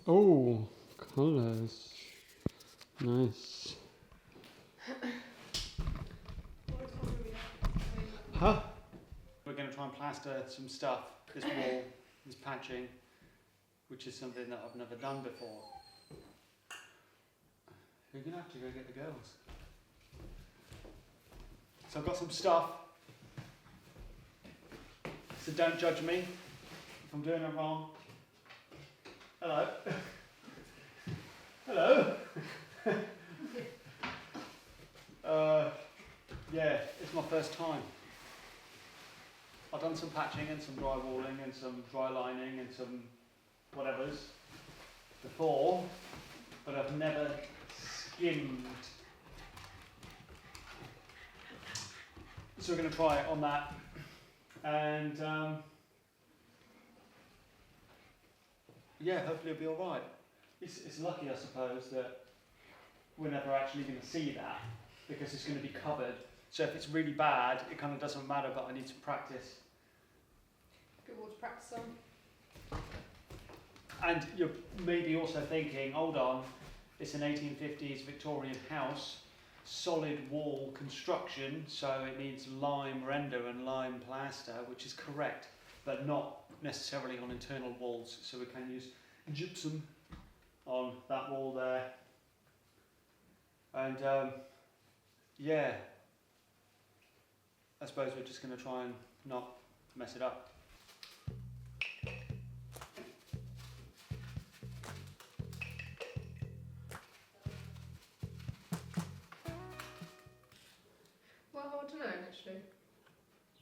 Oh, colours. Nice. Huh? We're going to try and plaster some stuff, this wall, this patching, which is something that I've never done before. We're going to have to go get the girls. So I've got some stuff. So don't judge me if I'm doing it wrong. Hello. Hello. Yeah, it's my first time. I've done some patching and some drywalling and some dry lining and some whatevers before, but I've never skimmed. So we're going to try it on that, and yeah, hopefully it'll be all right. It's lucky, I suppose, that we're never actually going to see that because it's going to be covered. So if it's really bad, it kind of doesn't matter, but I need to practice. Good wall to practice on. And you're maybe also thinking, hold on, it's an 1850s Victorian house, solid wall construction, so it needs lime render and lime plaster, which is correct, but not necessarily on internal walls. So we can use gypsum on that wall there. And yeah, I suppose we're just going to try and not mess it up. Well, I don't know actually.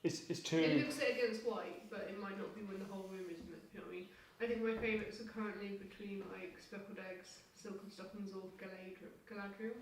It's too. It looks it against white, but it might not be when the whole room is. You know what I mean? I think my favourites are currently between like speckled eggs, silken stockings, or Galadriel.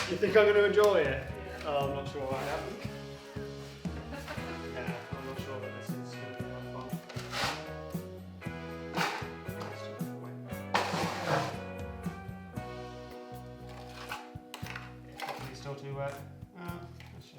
You think I'm going to enjoy it? Yeah. Oh, I'm not sure I am. Yeah, I'm not sure that this is going to be that fun. It's still too wet. Let's see.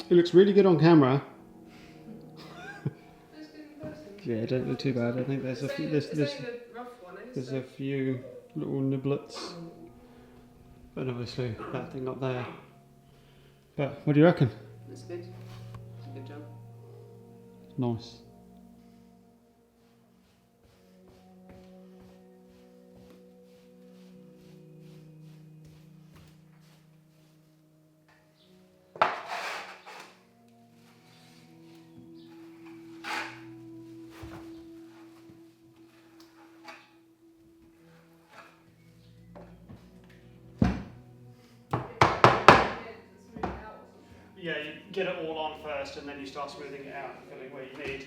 It looks really good on camera. Looks good in person. Yeah, it don't look too bad. I think there's a few, It's only the rough one, there's a few little niblets, but obviously that thing up there. But what do you reckon? That's good. Good job. Nice. Yeah, you get it all on first and then you start smoothing it out and filling where you need.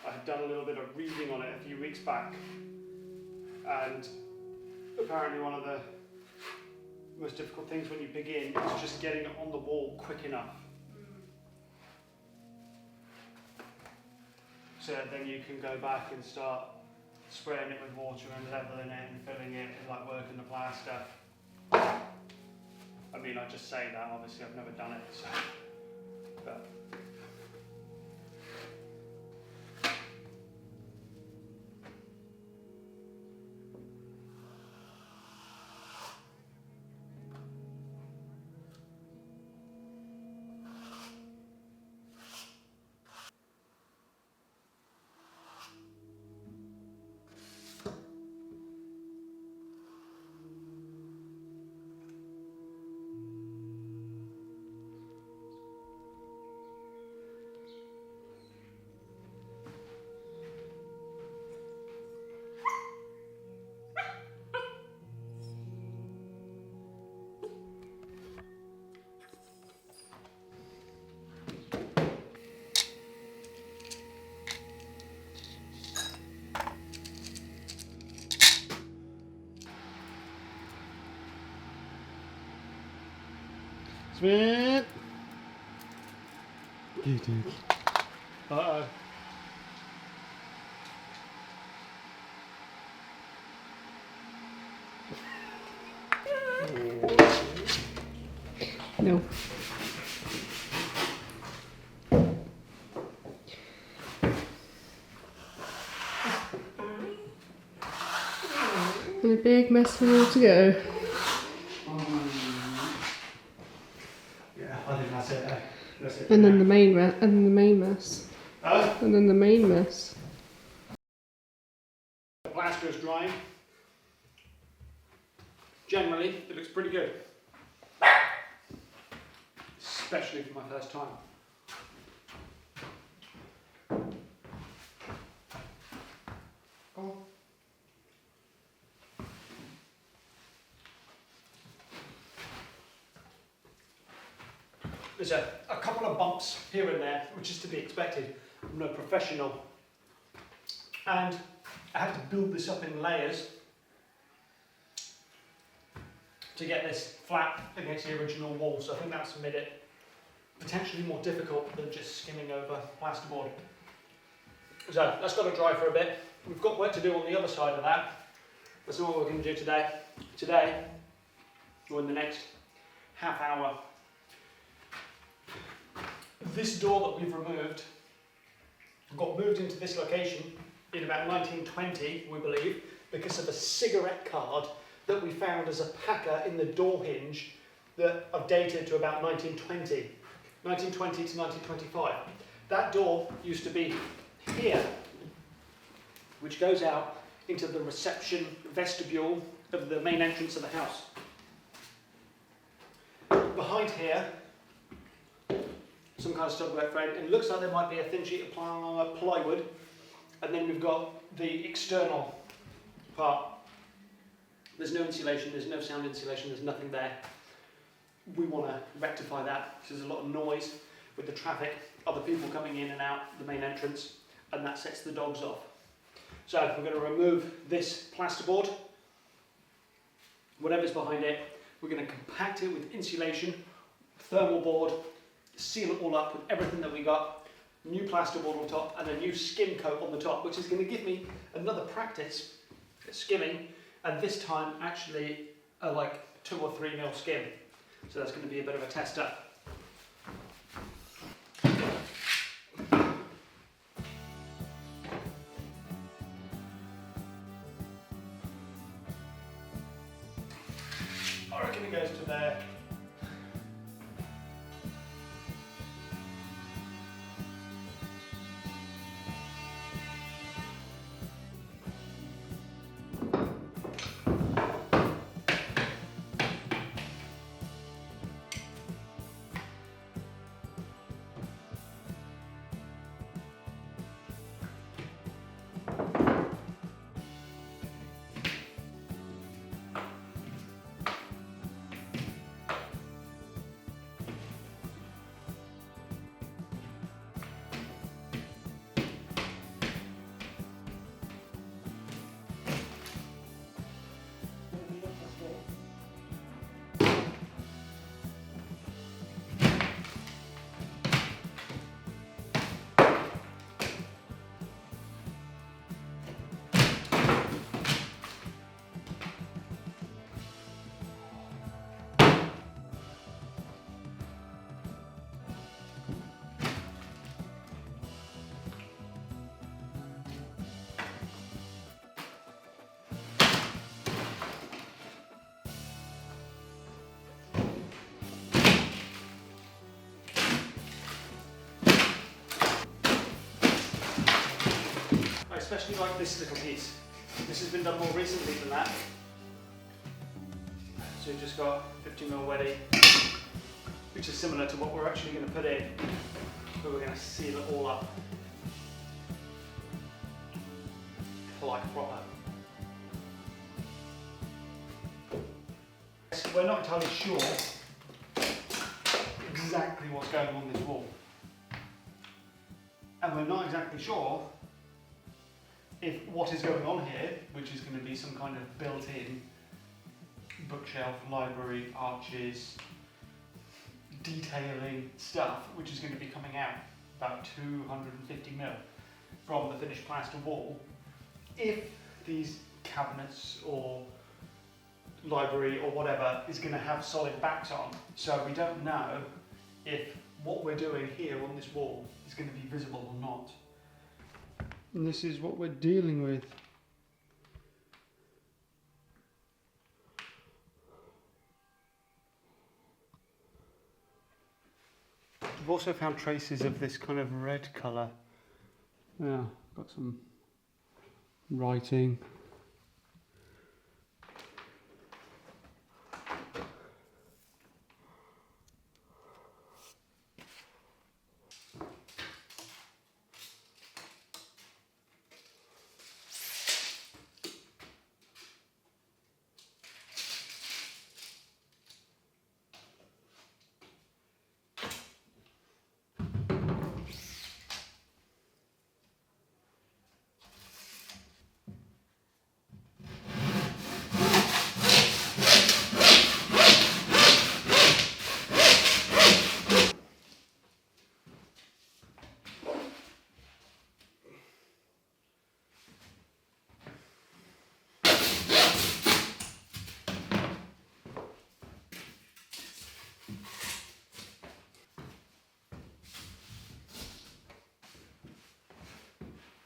I've done a little bit of reading on it a few weeks back, and apparently one of the most difficult things when you begin is just getting it on the wall quick enough. So then you can go back and start spraying it with water and leveling it and filling it and like working the plaster. I mean, I just say that, obviously I've never done it, so, but. Sweet. You do. Uh-oh. No. And a big mess for all to go. Yeah, I think that's it. That's it. And then the main mess. Oh, And then the main mess. the plaster is drying. Generally, it looks pretty good. Especially for my first time. Oh. There's a couple of bumps here and there, which is to be expected. I'm no professional. And I had to build this up in layers to get this flat against the original wall. So I think that's made it potentially more difficult than just skimming over plasterboard. So that's got to dry for a bit. We've got work to do on the other side of that. That's not what we're going to do today. Today, or in the next half hour, this door that we've removed got moved into this location in about 1920, we believe, because of a cigarette card that we found as a packer in the door hinge that are dated to about 1920 to 1925. That door used to be here, which goes out into the reception vestibule of the main entrance of the house. Behind here, some kind of stud-work frame, and it looks like there might be a thin sheet of plywood, and then we've got the external part. There's no insulation, there's no sound insulation, there's nothing there. We want to rectify that because there's a lot of noise with the traffic, other people coming in and out the main entrance, and that sets the dogs off. So we're going to remove this plasterboard, whatever's behind it. We're going to compact it with insulation, thermal board, seal it all up with everything that we got, new plasterboard on top and a new skim coat on the top, which is going to give me another practice at skimming, and this time actually a like 2 or 3 mil skim. So that's going to be a bit of a tester. I reckon it goes to there. I especially like this little piece. This has been done more recently than that. So you've just got 50mm weddy, which is similar to what we're actually going to put in, but we're going to seal it all up like proper. We're not entirely sure exactly what's going on this wall, and we're not exactly sure if what is going on here, which is going to be some kind of built-in bookshelf, library, arches, detailing stuff, which is going to be coming out about 250mm from the finished plaster wall, if these cabinets or library or whatever is going to have solid backs on. So we don't know if what we're doing here on this wall is going to be visible or not. And this is what we're dealing with. I've also found traces of this kind of red colour. Yeah, got some writing.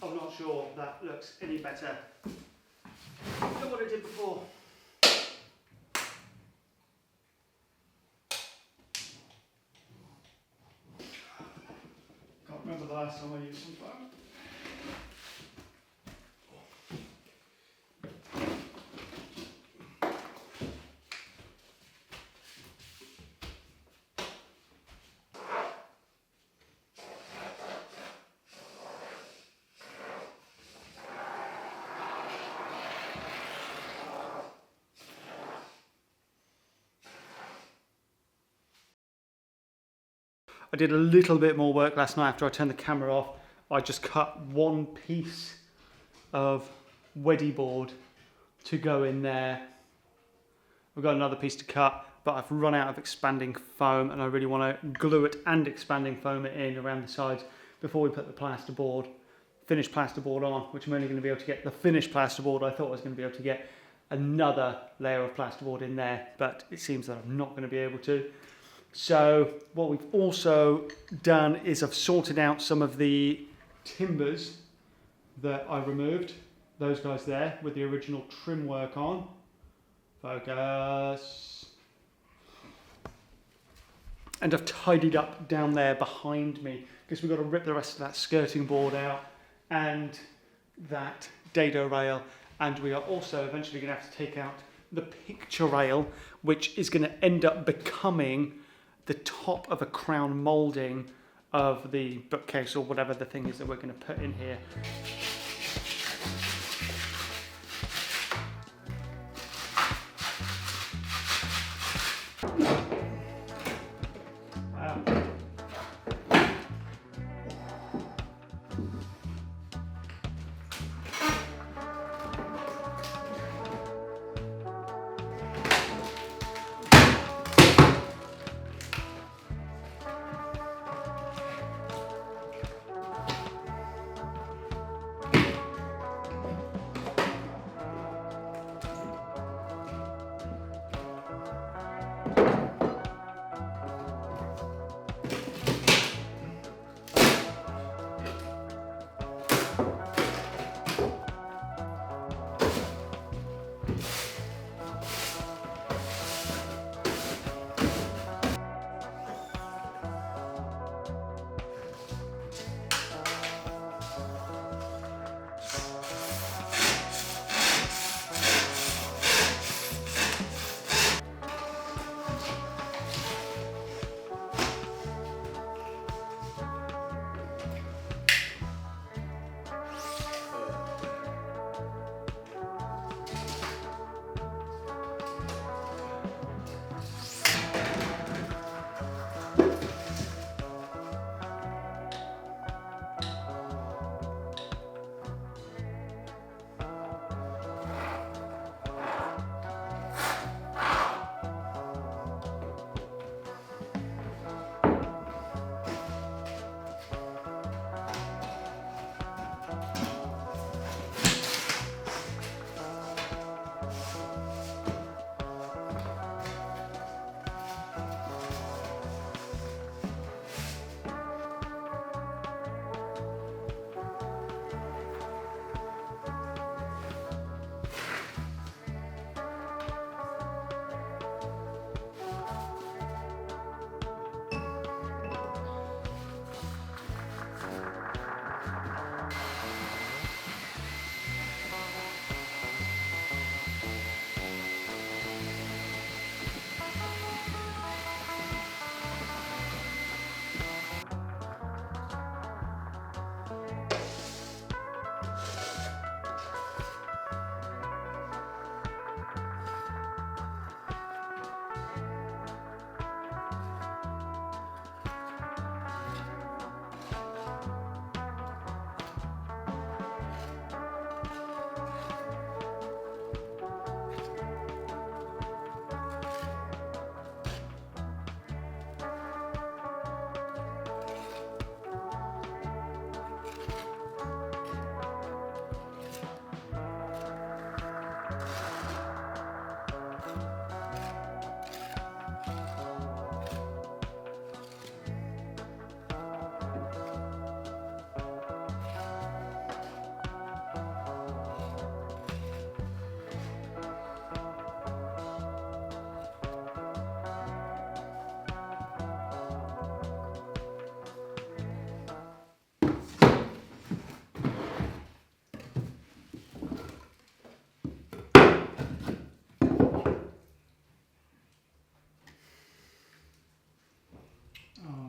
I'm not sure that looks any better than what it did before. Can't remember the last time I used some foam. I did a little bit more work last night after I turned the camera off. I just cut one piece of weddy board to go in there. We've got another piece to cut, but I've run out of expanding foam and I really want to glue it and expanding foam it in around the sides before we put the plasterboard, finished plasterboard on, which I'm only going to be able to get the finished plasterboard I thought I was going to be able to get another layer of plasterboard in there, but it seems that I'm not going to be able to. So what we've also done is I've sorted out some of the timbers that I removed, those guys there with the original trim work on. Focus. And I've tidied up down there behind me because we've got to rip the rest of that skirting board out and that dado rail, and we are also eventually going to have to take out the picture rail, which is going to end up becoming the top of a crown moulding of the bookcase or whatever the thing is that we're going to put in here. Wow.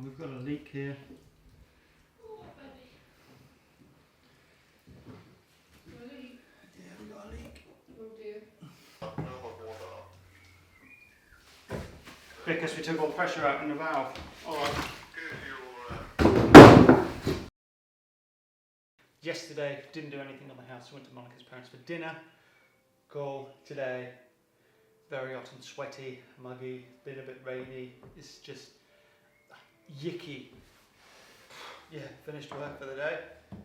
We've got a leak here. Oh, baby. Got a leak? Yeah, we've got a leak. Oh dear. Because we took all pressure out in the valve. Alright. Yesterday, didn't do anything on the house. Went to Monica's parents for dinner. Cool. Today, very hot and sweaty, muggy, been a bit rainy. It's just yicky. Yeah, finished work for the day.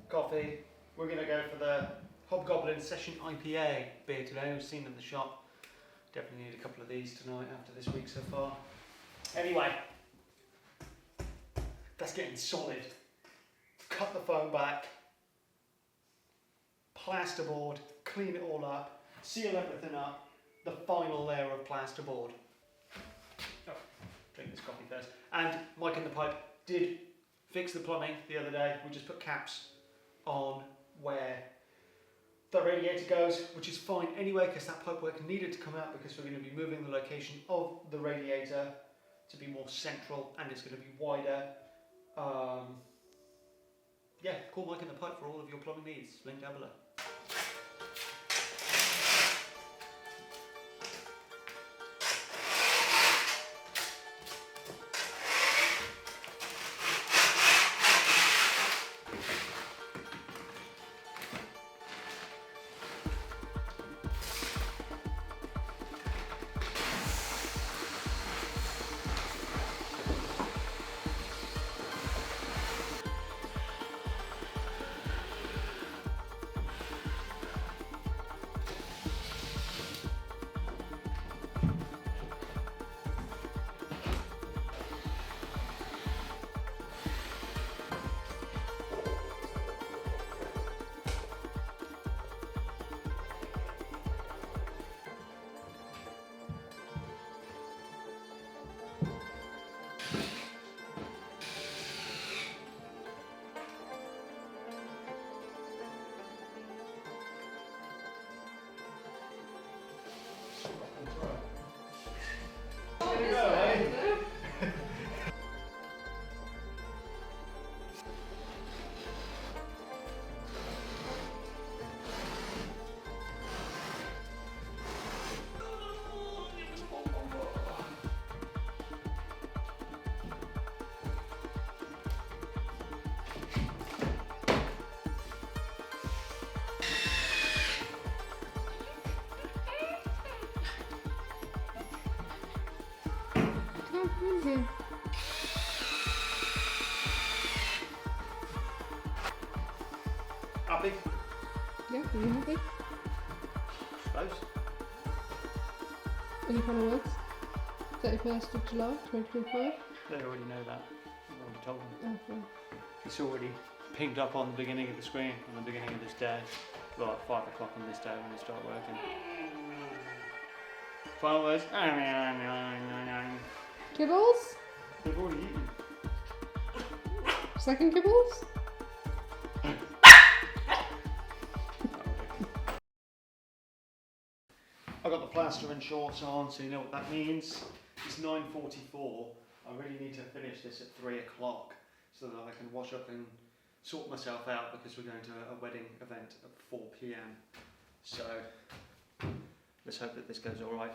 Coffee. We're going to go for the Hobgoblin Session IPA beer today. We've seen in the shop. Definitely need a couple of these tonight after this week so far. Anyway, that's getting solid. Cut the foam back, plasterboard, clean it all up, seal everything up, the final layer of plasterboard. Oh, drink this coffee first. And Mike in the Pipe did fix the plumbing the other day. We just put caps on where the radiator goes, which is fine anyway because that pipework needed to come out because we're going to be moving the location of the radiator to be more central and it's going to be wider. Yeah, call Mike in the Pipe for all of your plumbing needs. Link down below. Happy? Yeah, are you happy? Suppose. Any final words? 31st of July 2025? They already know that. I've already told them. Oh, fine. It's already pinged up on the beginning of the screen on the beginning of this day. Well, at 5 o'clock on this day when they start working. Final words? Kibbles? They've already eaten. Second kibbles? I've got the plaster and shorts on, so you know what that means. It's 9:44. I really need to finish this at 3 o'clock so that I can wash up and sort myself out because we're going to a wedding event at 4 p.m. So let's hope that this goes all right.